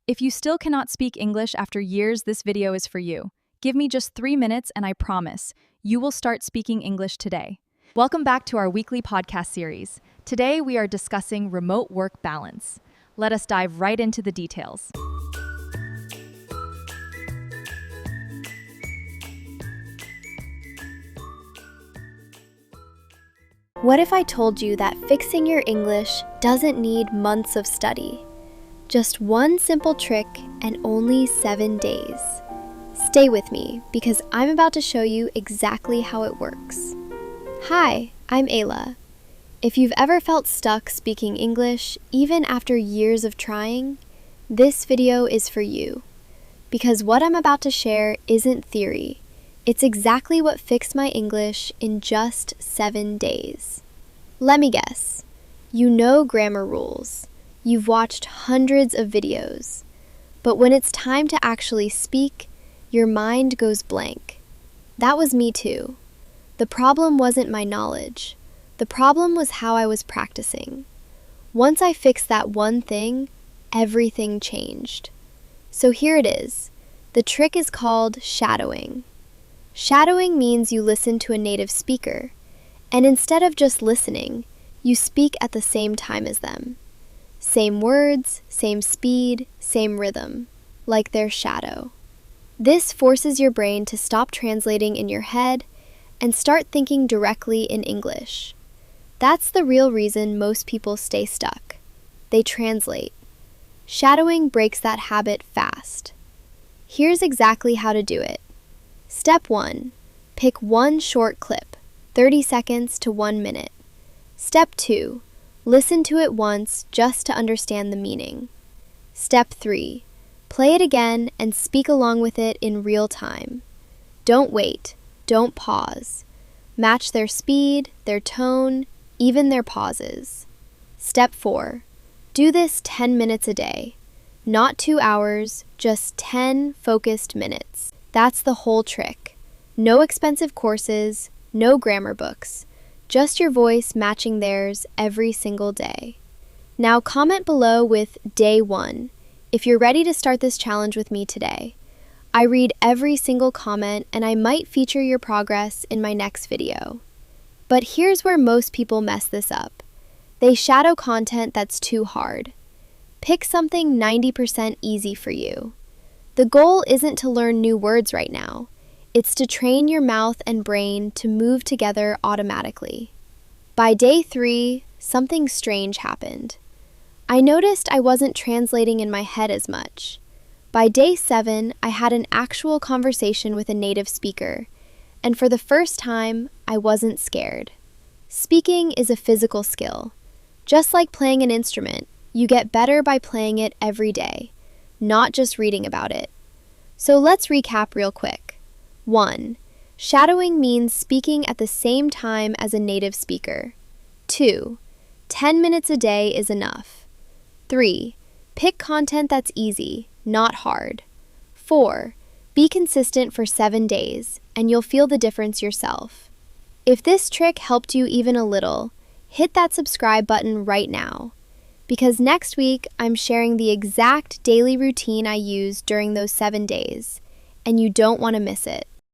If you still cannot speak English after years, this video is for you. Give me just 3 minutes and I promise, you will start speaking English today. Welcome back to our weekly podcast series. Today we are discussing remote work balance. Let us dive right into the details. What if I told you that fixing your English doesn't need months of study? Just one simple trick and only 7 days. Stay with me because I'm about to show you exactly how it works. Hi, I'm Ayla. If you've ever felt stuck speaking English, even after years of trying, this video is for you. Because what I'm about to share isn't theory. It's exactly what fixed my English in just 7 days. Let me guess. You know grammar rules. You've watched hundreds of videos. But when it's time to actually speak, your mind goes blank. That was me too. The problem wasn't my knowledge. The problem was how I was practicing. Once I fixed that one thing, everything changed. So here it is. The trick is called shadowing. Shadowing means you listen to a native speaker, and instead of just listening, you speak at the same time as them. Same words, same speed, same rhythm, like their shadow. This forces your brain to stop translating in your head and start thinking directly in English. That's the real reason most people stay stuck. They translate. Shadowing breaks that habit fast. Here's exactly how to do it. Step 1. Pick one short clip, 30 seconds to 1 minute. Step 2. Listen to it once just to understand the meaning. Step 3. Play it again and speak along with it in real time. Don't wait. Don't pause. Match their speed, their tone, even their pauses. Step 4. Do this 10 minutes a day. Not 2 hours, just 10 focused minutes. That's the whole trick. No expensive courses, no grammar books, just your voice matching theirs every single day. Now comment below with day 1 if you're ready to start this challenge with me today. I read every single comment and I might feature your progress in my next video. But here's where most people mess this up. They shadow content that's too hard. Pick something 90% easy for you. The goal isn't to learn new words right now. It's to train your mouth and brain to move together automatically. By day 3, something strange happened. I noticed I wasn't translating in my head as much. By day 7, I had an actual conversation with a native speaker, and for the first time, I wasn't scared. Speaking is a physical skill. Just like playing an instrument, you get better by playing it every day, not just reading about it. So let's recap real quick. 1. Shadowing means speaking at the same time as a native speaker. 2. 10 minutes a day is enough. 3. Pick content that's easy, not hard. 4. Be consistent for 7 days, and you'll feel the difference yourself. If this trick helped you even a little, hit that subscribe button right now. Because next week, I'm sharing the exact daily routine I used during those 7 days, and you don't want to miss it.